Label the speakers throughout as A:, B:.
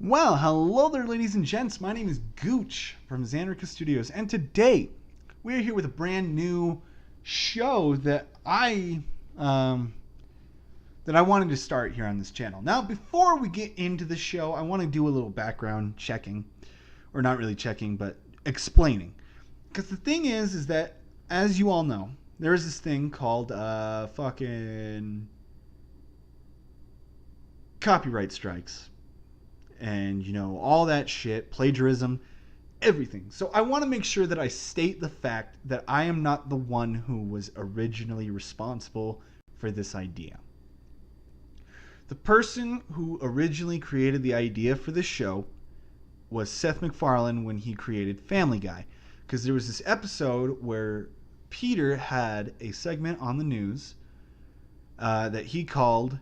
A: Well, hello there, ladies and gents. My name is Gooch from Xanrica Studios, and today we are here with a brand new show that I wanted to start here on this channel. Now, before we get into the show, I want to do a little background checking, or not really checking, but explaining. Because the thing is that, as you all know, there is this thing called fucking copyright strikes. And, you know, all that shit, plagiarism, everything. So I want to make sure that I state the fact that I am not the one who was originally responsible for this idea. The person who originally created the idea for this show was Seth MacFarlane when he created Family Guy. Because there was this episode where Peter had a segment on the news that he called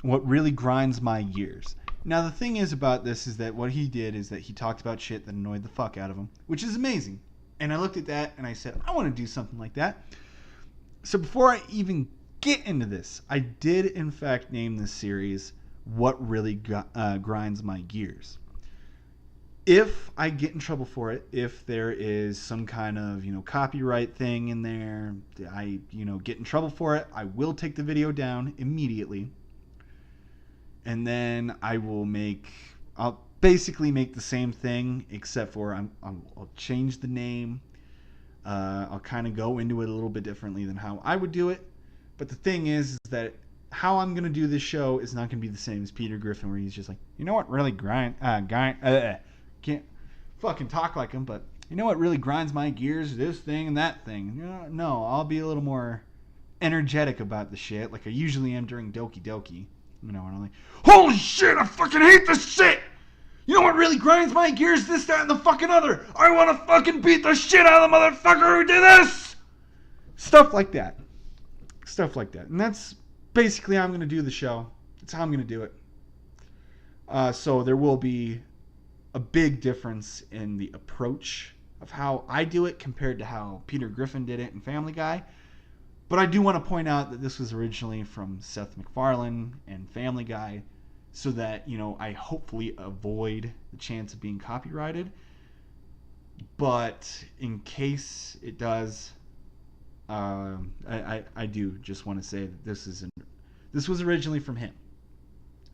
A: What Really Grinds My Gears. Now, the thing is about this is that what he did is that he talked about shit that annoyed the fuck out of him, which is amazing. And I looked at that and I said, I want to do something like that. So before I even get into this, I did in fact name this series What Really Grinds My Gears. If I get in trouble for it, if there is some kind of, copyright thing in there, I, get in trouble for it, I will take the video down immediately. And then I'll basically make the same thing, except for I'll change the name. I'll kind of go into it a little bit differently than how I would do it. But the thing is that how I'm going to do this show is not going to be the same as Peter Griffin, where he's just like, what really can't fucking talk like him, but what really grinds my gears, this thing and that thing. No, I'll be a little more energetic about the shit, like I usually am during Doki Doki. And I'm like, holy shit, I fucking hate this shit! You know what really grinds my gears? This, that, and the fucking other! I want to fucking beat the shit out of the motherfucker who did this! Stuff like that. And that's basically how I'm going to do the show. That's how I'm going to do it. So there will be a big difference in the approach of how I do it compared to how Peter Griffin did it in Family Guy. But I do want to point out that this was originally from Seth MacFarlane and Family Guy, so that, I hopefully avoid the chance of being copyrighted. But in case it does, I do just want to say that this was originally from him.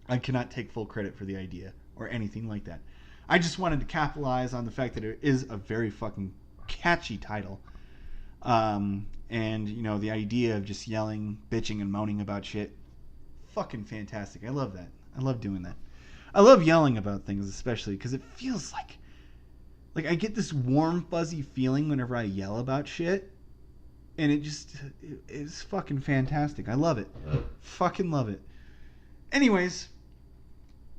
A: I cannot take full credit for the idea or anything like that. I just wanted to capitalize on the fact that it is a very fucking catchy title. And, the idea of just yelling, bitching, and moaning about shit, fucking fantastic. I love that. I love doing that. I love yelling about things, especially, because it feels like I get this warm, fuzzy feeling whenever I yell about shit, and it's fucking fantastic. I love it. Fucking love it. Anyways,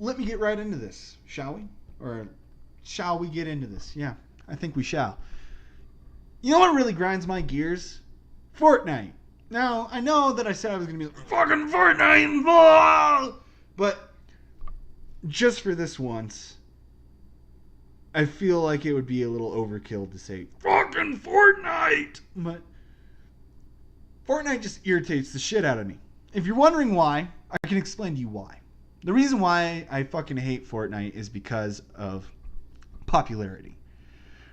A: let me get right into this, shall we? Or shall we get into this? Yeah, I think we shall. You know what really grinds my gears? Fortnite. Now, I know that I said I was going to be like, fucking Fortnite, but just for this once, I feel like it would be a little overkill to say, fucking Fortnite! But Fortnite just irritates the shit out of me. If you're wondering why, I can explain to you why. The reason why I fucking hate Fortnite is because of popularity.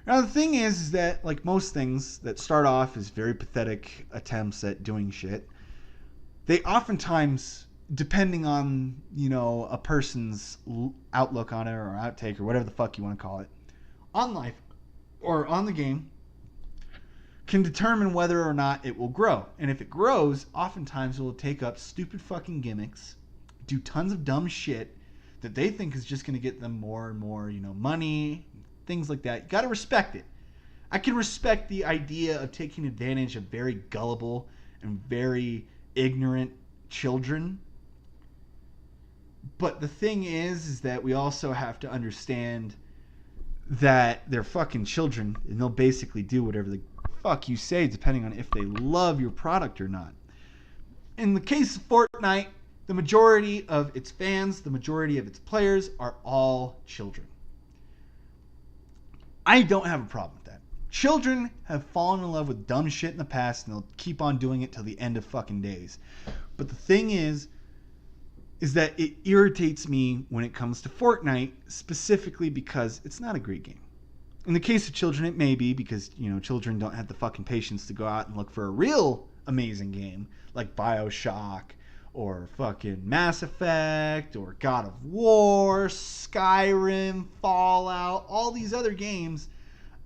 A: Now, the thing is that, like most things that start off as very pathetic attempts at doing shit, they oftentimes, depending on, a person's outlook on it or outtake or whatever the fuck you want to call it, on life or on the game, can determine whether or not it will grow. And if it grows, oftentimes it will take up stupid fucking gimmicks, do tons of dumb shit that they think is just going to get them more and more, money, things like that. You got to respect it. I can respect the idea of taking advantage of very gullible and very ignorant children. But the thing is that we also have to understand that they're fucking children and they'll basically do whatever the fuck you say depending on if they love your product or not. In the case of Fortnite, the majority of its fans, the majority of its players are all children. I don't have a problem with that. Children have fallen in love with dumb shit in the past, and they'll keep on doing it till the end of fucking days. But the thing is, is that it irritates me when it comes to Fortnite, specifically because it's not a great game. In the case of children, it may be because, children don't have the fucking patience to go out and look for a real amazing game like BioShock or fucking Mass Effect or God of War, Skyrim, Fallout, all these other games.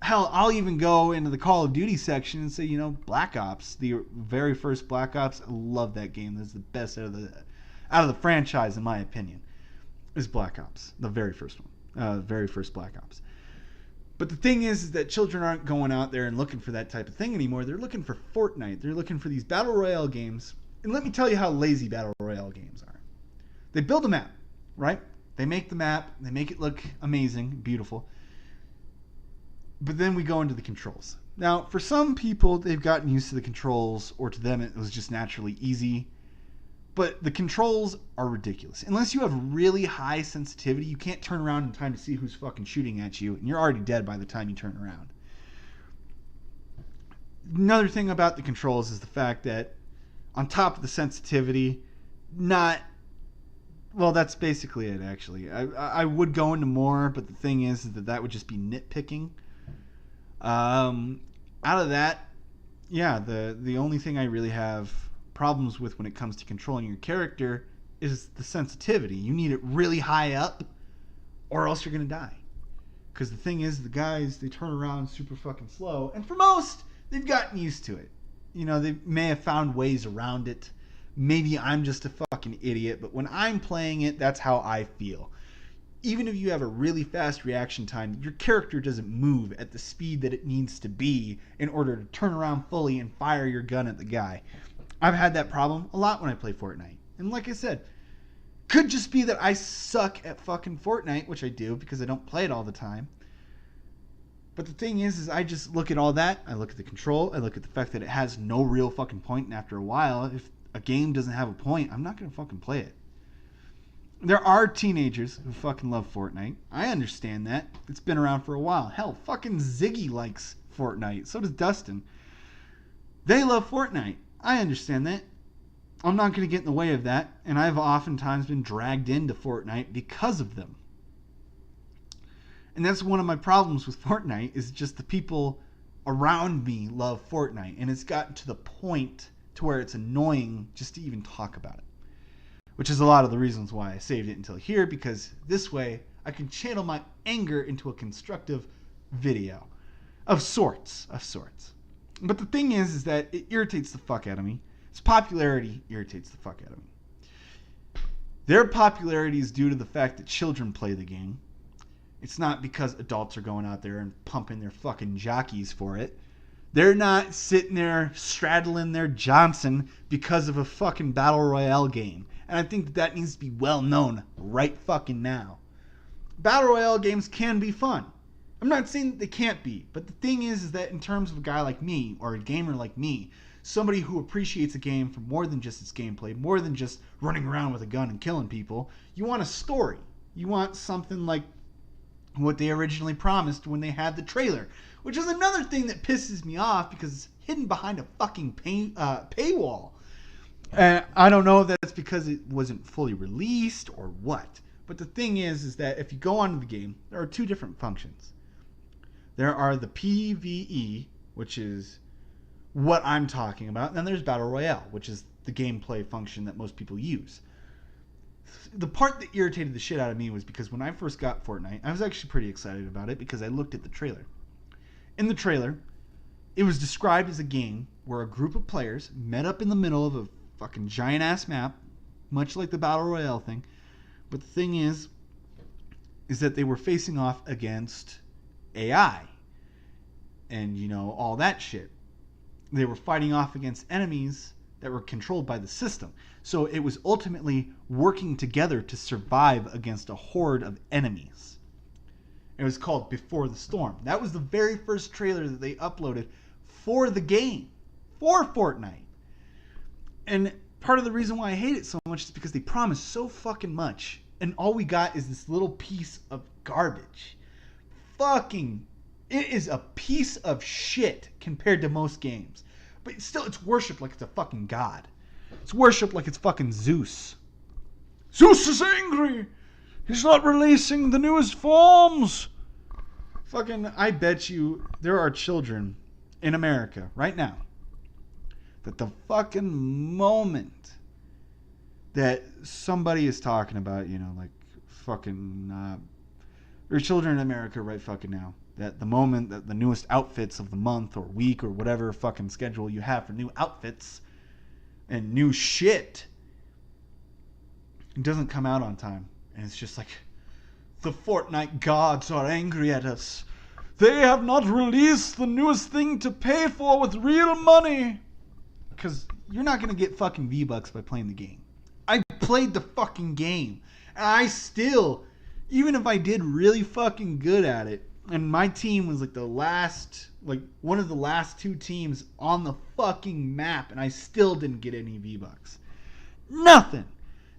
A: Hell, I'll even go into the Call of Duty section and say, Black Ops, the very first Black Ops, I love that game. That's the best out of the franchise, in my opinion, is Black Ops, the very first one, very first Black Ops. But the thing is that children aren't going out there and looking for that type of thing anymore. They're looking for Fortnite. They're looking for these Battle Royale games. And let me tell you how lazy Battle Royale games are. They build a map, right? They make the map. They make it look amazing, beautiful. But then we go into the controls. Now, for some people, they've gotten used to the controls, or to them it was just naturally easy. But the controls are ridiculous. Unless you have really high sensitivity, you can't turn around in time to see who's fucking shooting at you, and you're already dead by the time you turn around. Another thing about the controls is the fact that on top of the sensitivity, that's basically it, actually. I would go into more, but the thing is that would just be nitpicking. Out of that, the only thing I really have problems with when it comes to controlling your character is the sensitivity. You need it really high up or else you're going to die. Because the thing is, the guys, they turn around super fucking slow. And for most, they've gotten used to it. They may have found ways around it. Maybe I'm just a fucking idiot. But when I'm playing it, that's how I feel. Even if you have a really fast reaction time, your character doesn't move at the speed that it needs to be in order to turn around fully and fire your gun at the guy. I've had that problem a lot when I play Fortnite. And like I said, could just be that I suck at fucking Fortnite, which I do because I don't play it all the time. But the thing is I just look at all that. I look at the control. I look at the fact that it has no real fucking point. And after a while, if a game doesn't have a point, I'm not going to fucking play it. There are teenagers who fucking love Fortnite. I understand that. It's been around for a while. Hell, fucking Ziggy likes Fortnite. So does Dustin. They love Fortnite. I understand that. I'm not going to get in the way of that, and I've oftentimes been dragged into Fortnite because of them. And that's one of my problems with Fortnite, is just the people around me love Fortnite, and it's gotten to the point to where it's annoying just to even talk about it. Which is a lot of the reasons why I saved it until here, because this way I can channel my anger into a constructive video. Of sorts. But the thing is that it irritates the fuck out of me. Its popularity irritates the fuck out of me. Their popularity is due to the fact that children play the game. It's not because adults are going out there and pumping their fucking jockeys for it. They're not sitting there straddling their Johnson because of a fucking Battle Royale game. And I think that needs to be well known right fucking now. Battle Royale games can be fun. I'm not saying that they can't be, but the thing is that in terms of a guy like me, or a gamer like me, somebody who appreciates a game for more than just its gameplay, more than just running around with a gun and killing people, you want a story. You want something like what they originally promised when they had the trailer, which is another thing that pisses me off because it's hidden behind a fucking paywall. I don't know if that's because it wasn't fully released or what, but the thing is that if you go onto the game, there are two different functions. There are the PvE, which is what I'm talking about, and then there's Battle Royale, which is the gameplay function that most people use. The part that irritated the shit out of me was because when I first got Fortnite, I was actually pretty excited about it because I looked at the trailer. In the trailer, it was described as a game where a group of players met up in the middle of a fucking giant-ass map, much like the Battle Royale thing. But the thing is that they were facing off against AI and, all that shit. They were fighting off against enemies that were controlled by the system. So it was ultimately working together to survive against a horde of enemies. It was called Before the Storm. That was the very first trailer that they uploaded for the game, for Fortnite. And part of the reason why I hate it so much is because they promised so fucking much, and all we got is this little piece of garbage. It is a piece of shit compared to most games. But still, it's worshipped like it's a fucking god. It's worshipped like it's fucking Zeus. Zeus is angry. He's not releasing the newest forms. Fucking, I bet you there are children in America right now that the fucking moment that somebody is talking about, like fucking, there's children in America right fucking now that the moment that the newest outfits of the month or week or whatever fucking schedule you have for new outfits and new shit, it doesn't come out on time. And it's just like, the Fortnite gods are angry at us. They have not released the newest thing to pay for with real money. Because you're not going to get fucking V-Bucks by playing the game. I played the fucking game. And I still, even if I did really fucking good at it, and my team was like one of the last two teams on the fucking map, and I still didn't get any V-Bucks. Nothing.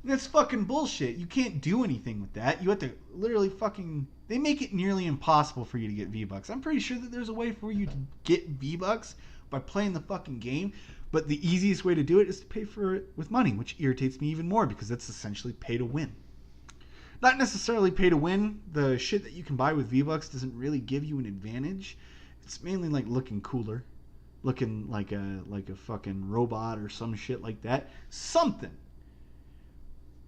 A: That's fucking bullshit. You can't do anything with that. You have to literally fucking... They make it nearly impossible for you to get V-Bucks. I'm pretty sure that there's a way for you to get V-Bucks by playing the fucking game, but the easiest way to do it is to pay for it with money, which irritates me even more because that's essentially pay to win. Not necessarily pay to win. The shit that you can buy with V-Bucks doesn't really give you an advantage. It's mainly like looking cooler. Looking like a fucking robot or some shit like that. Something.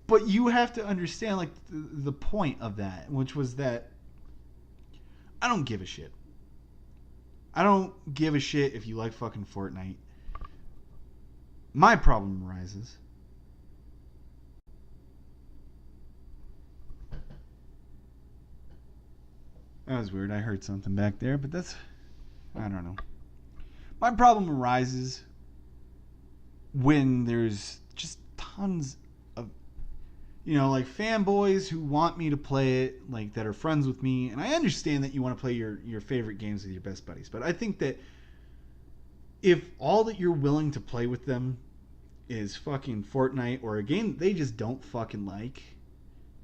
A: But you have to understand like the point of that, which was that I don't give a shit. I don't give a shit if you like fucking Fortnite. My problem arises. That was weird. I heard something back there, but I don't know. My problem arises when there's just tons of, like fanboys who want me to play it, like that are friends with me. And I understand that you want to play your favorite games with your best buddies. But I think that if all that you're willing to play with them is fucking Fortnite or a game that they just don't fucking like,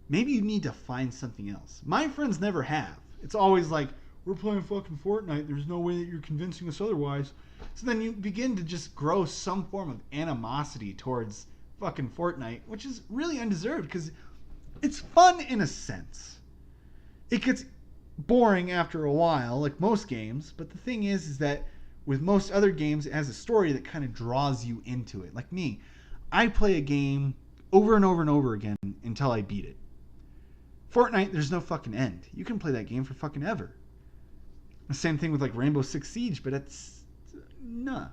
A: maybe you need to find something else. My friends never have. It's always like, we're playing fucking Fortnite. There's no way that you're convincing us otherwise. So then you begin to just grow some form of animosity towards fucking Fortnite, which is really undeserved because it's fun in a sense. It gets boring after a while, like most games. But the thing is that with most other games, it has a story that kind of draws you into it. Like me, I play a game over and over and over again until I beat it. Fortnite, there's no fucking end. You can play that game for fucking ever. The same thing with like Rainbow Six Siege, but it's nah.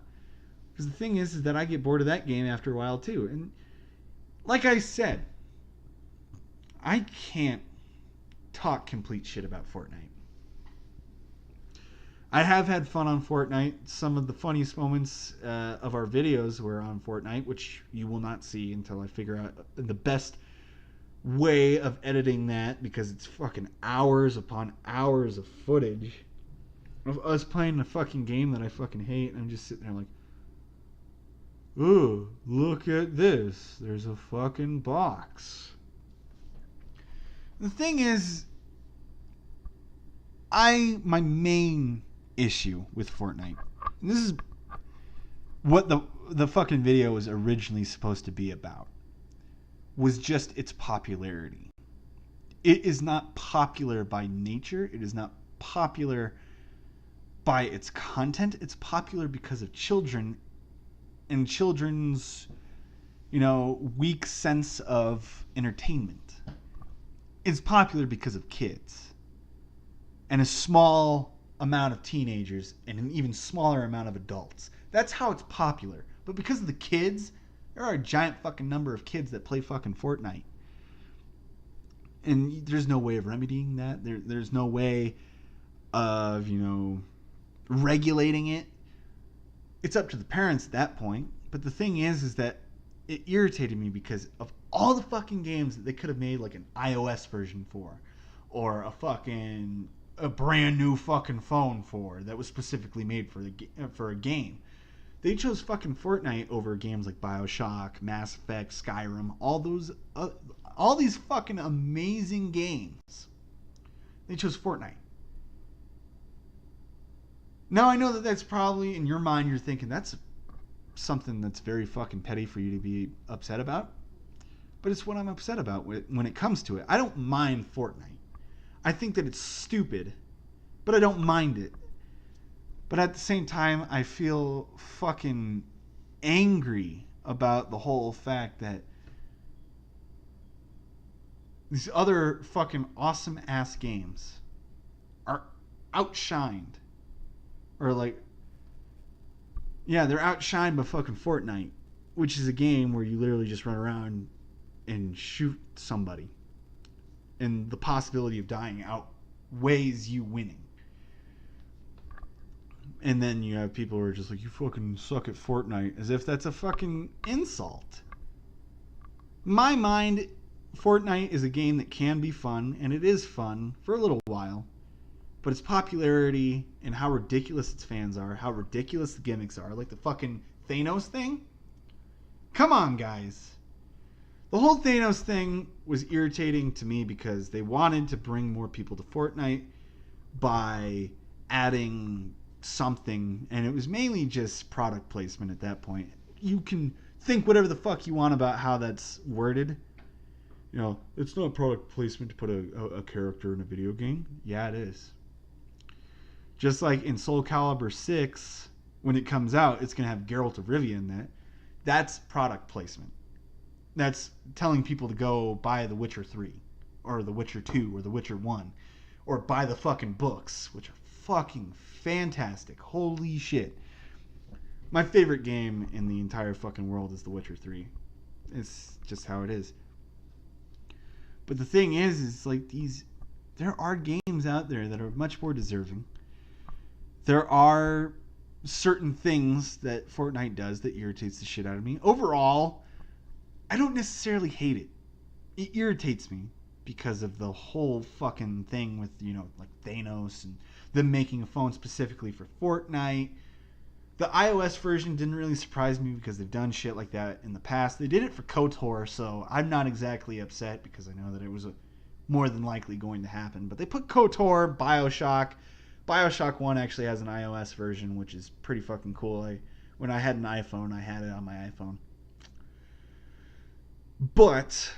A: Because the thing is that I get bored of that game after a while too. And like I said, I can't talk complete shit about Fortnite. I have had fun on Fortnite. Some of the funniest moments of our videos were on Fortnite, which you will not see until I figure out the best way of editing that, because it's fucking hours upon hours of footage of us playing a fucking game that I fucking hate, and I'm just sitting there like, ooh, look at this. There's a fucking box. The thing is, my main issue with Fortnite, and this is what the fucking video was originally supposed to be about, was just its popularity. It is not popular by nature. It is not popular by its content. It's popular because of children and children's, weak sense of entertainment. It's popular because of kids and a small amount of teenagers and an even smaller amount of adults. That's how it's popular. But because of the kids, there are a giant fucking number of kids that play fucking Fortnite. And there's no way of remedying that. There's no way of, regulating it. It's up to the parents at that point. But the thing is that it irritated me because of all the fucking games that they could have made like an iOS version for, or a brand new fucking phone for, that was specifically made for a game. They chose fucking Fortnite over games like BioShock, Mass Effect, Skyrim, all these fucking amazing games. They chose Fortnite. Now I know that that's probably, in your mind, you're thinking that's something that's very fucking petty for you to be upset about. But it's what I'm upset about when it comes to it. I don't mind Fortnite. I think that it's stupid, but I don't mind it. But at the same time, I feel fucking angry about the whole fact that these other fucking awesome ass games are outshined. Or like, yeah, they're outshined by fucking Fortnite, which is a game where you literally just run around and shoot somebody. And the possibility of dying outweighs you winning. And then you have people who are just like, you fucking suck at Fortnite, as if that's a fucking insult. In my mind, Fortnite is a game that can be fun, and it is fun for a little while. But its popularity and how ridiculous its fans are, how ridiculous the gimmicks are, like the fucking Thanos thing. Come on, guys. The whole Thanos thing was irritating to me because they wanted to bring more people to Fortnite by adding something, and it was mainly just product placement at that point. You can think whatever the fuck you want about how that's worded. You know, it's not product placement to put a character in a video game. Yeah, it is. Just like in Soul Calibur 6, when it comes out, it's going to have Geralt of Rivia in that. That's product placement. That's telling people to go buy The Witcher 3, or The Witcher 2, or The Witcher 1, or buy the fucking books, which are fucking fantastic. Holy shit. My favorite game in the entire fucking world is The Witcher 3. It's just how it is. But the thing is like there are games out there that are much more deserving. There are certain things that Fortnite does that irritates the shit out of me. Overall, I don't necessarily hate it. It irritates me because of the whole fucking thing with, you know, like Thanos and them making a phone specifically for Fortnite. The iOS version didn't really surprise me because they've done shit like that in the past. They did it for KOTOR, so I'm not exactly upset because I know that it was more than likely going to happen. But they put KOTOR, Bioshock. Bioshock 1 actually has an iOS version, which is pretty fucking cool. When I had an iPhone, I had it on my iPhone. But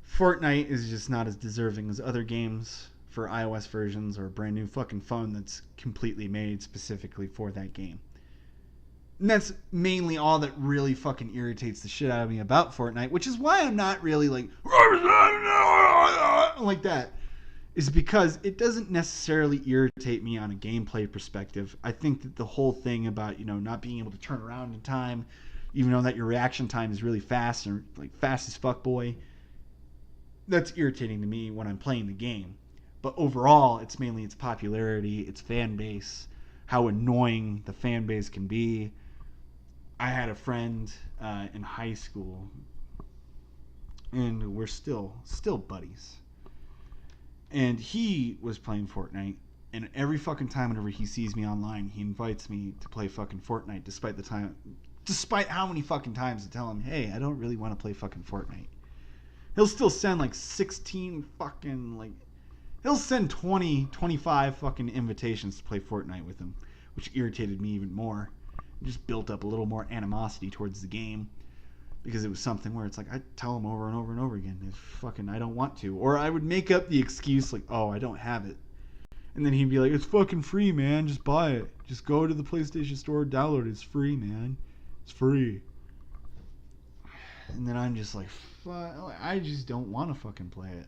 A: Fortnite is just not as deserving as other games for iOS versions or a brand new fucking phone that's completely made specifically for that game. And that's mainly all that really fucking irritates the shit out of me about Fortnite, which is why I'm not really like that, is because it doesn't necessarily irritate me on a gameplay perspective. I think that the whole thing about, you know, not being able to turn around in time, even though that your reaction time is really fast, or like fast as fuck boy, that's irritating to me when I'm playing the game. But overall, it's mainly its popularity, its fan base, how annoying the fan base can be. I had a friend in high school, and we're still buddies. And he was playing Fortnite, and every fucking time whenever he sees me online, he invites me to play fucking Fortnite, despite how many fucking times I tell him, hey, I don't really want to play fucking Fortnite. He'll still send like 16 fucking, like, he'll send 20, 25 fucking invitations to play Fortnite with him, which irritated me even more. It just built up a little more animosity towards the game, because it was something where it's like, I tell him over and over and over again, it's fucking, I don't want to. Or I would make up the excuse like, oh, I don't have it. And then he'd be like, it's fucking free, man, just buy it. Just go to the PlayStation Store, download it, it's free, man. It's free. And then I'm just like, I just don't want to fucking play it.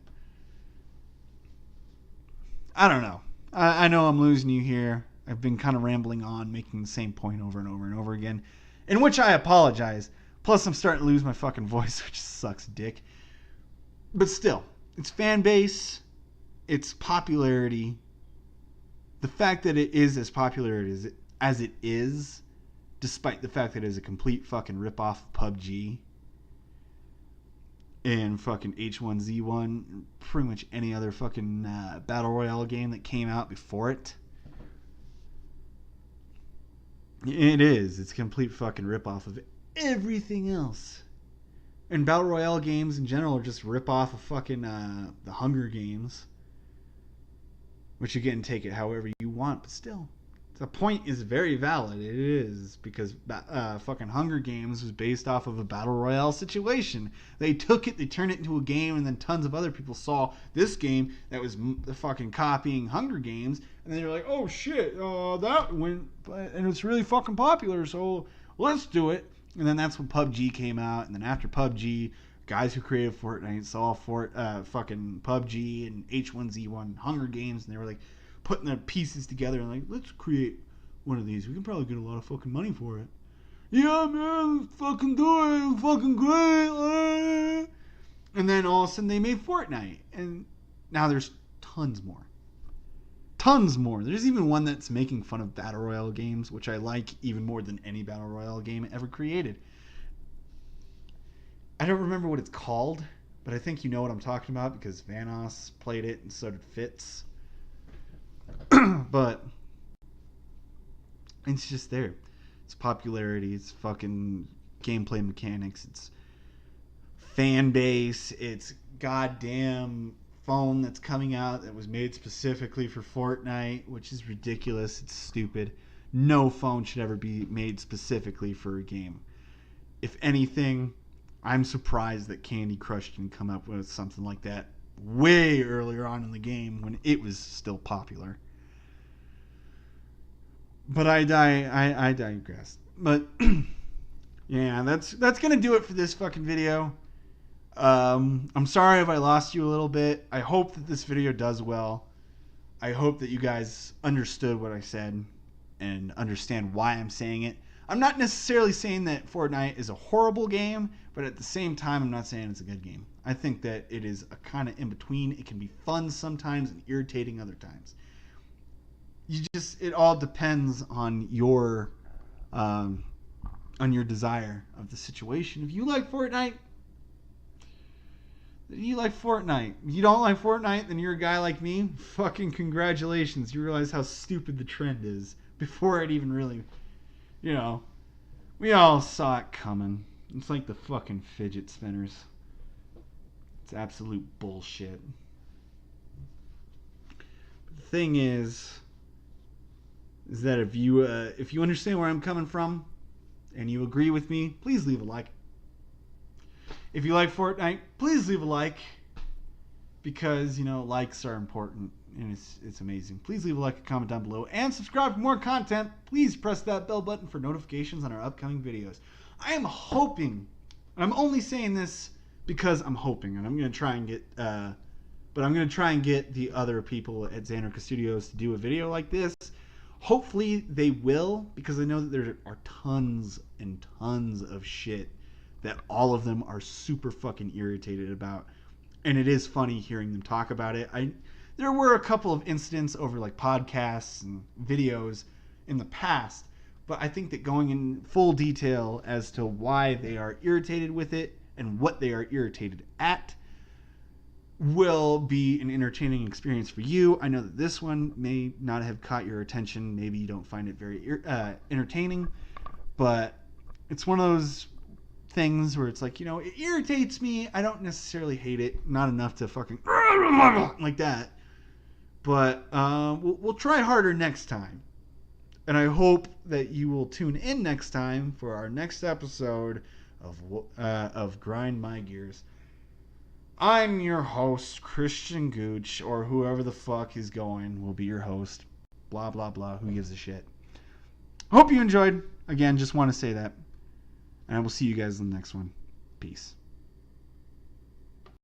A: I don't know. I know I'm losing you here. I've been kind of rambling on, making the same point over and over and over again, in which I apologize. Plus, I'm starting to lose my fucking voice, which sucks dick. But still, its fan base, its popularity, the fact that it is as popular as it is, despite the fact that it is a complete fucking ripoff of PUBG and fucking H1Z1, pretty much any other fucking Battle Royale game that came out before it. It is. It's a complete fucking ripoff of everything else. And Battle Royale games in general are just ripoff of fucking the Hunger Games. Which, again, take it however you want, but still, The point is very valid. It is, because fucking Hunger Games was based off of a battle royale situation. They took it, they turned it into a game, and then tons of other people saw this game that was fucking copying Hunger Games, and then they're like, oh shit, that went, and it's really fucking popular, so let's do it. And then that's when PUBG came out, and then after PUBG, guys who created Fortnite saw fucking PUBG and H1Z1 Hunger Games, and they were like, putting the pieces together and like, let's create one of these. We can probably get a lot of fucking money for it. Yeah, man, let's fucking do it. Fucking great. And then all of a sudden they made Fortnite. And now there's tons more. Tons more. There's even one that's making fun of Battle Royale games, which I like even more than any Battle Royale game ever created. I don't remember what it's called, but I think you know what I'm talking about because Vanos played it and so did Fitz. But it's just there. It's popularity, it's fucking gameplay mechanics, it's fan base, it's goddamn phone that's coming out that was made specifically for Fortnite, which is ridiculous. It's stupid. No phone should ever be made specifically for a game. If anything, I'm surprised that Candy Crush didn't come up with something like that way earlier on in the game when it was still popular. But I digress. But yeah, that's gonna do it for this fucking video. I'm sorry if I lost you a little bit. I hope that this video does well. I hope that you guys understood what I said and understand why I'm saying it. I'm not necessarily saying that Fortnite is a horrible game, but at the same time, I'm not saying it's a good game. I think that it is a kind of in between. It can be fun sometimes and irritating other times. It all depends on your desire of the situation. If you like Fortnite, then you like Fortnite. If you don't like Fortnite, then you're a guy like me. Fucking congratulations. You realize how stupid the trend is before it even really, we all saw it coming. It's like the fucking fidget spinners. It's absolute bullshit. But the thing is that if you understand where I'm coming from and you agree with me, please leave a like. If you like Fortnite, please leave a like, because likes are important and it's amazing. Please leave a like, a comment down below, and subscribe for more content. Please press that bell button for notifications on our upcoming videos. I am hoping, and I'm only saying this because I'm hoping, and I'm going to try and get the other people at Xanarka Studios to do a video like this. Hopefully they will, because I know that there are tons and tons of shit that all of them are super fucking irritated about. And it is funny hearing them talk about it. There were a couple of incidents over like podcasts and videos in the past, but I think that going in full detail as to why they are irritated with it and what they are irritated at will be an entertaining experience for you. I know that this one may not have caught your attention. Maybe you don't find it very entertaining, but it's one of those things where it's like, it irritates me. I don't necessarily hate it. Not enough to fucking like that. But we'll try harder next time. And I hope that you will tune in next time for our next episode of Grind My Gears. I'm your host, Christian Gooch, or whoever the fuck is going will be your host. Blah, blah, blah. Who gives a shit? Hope you enjoyed. Again, just want to say that. And I will see you guys in the next one. Peace.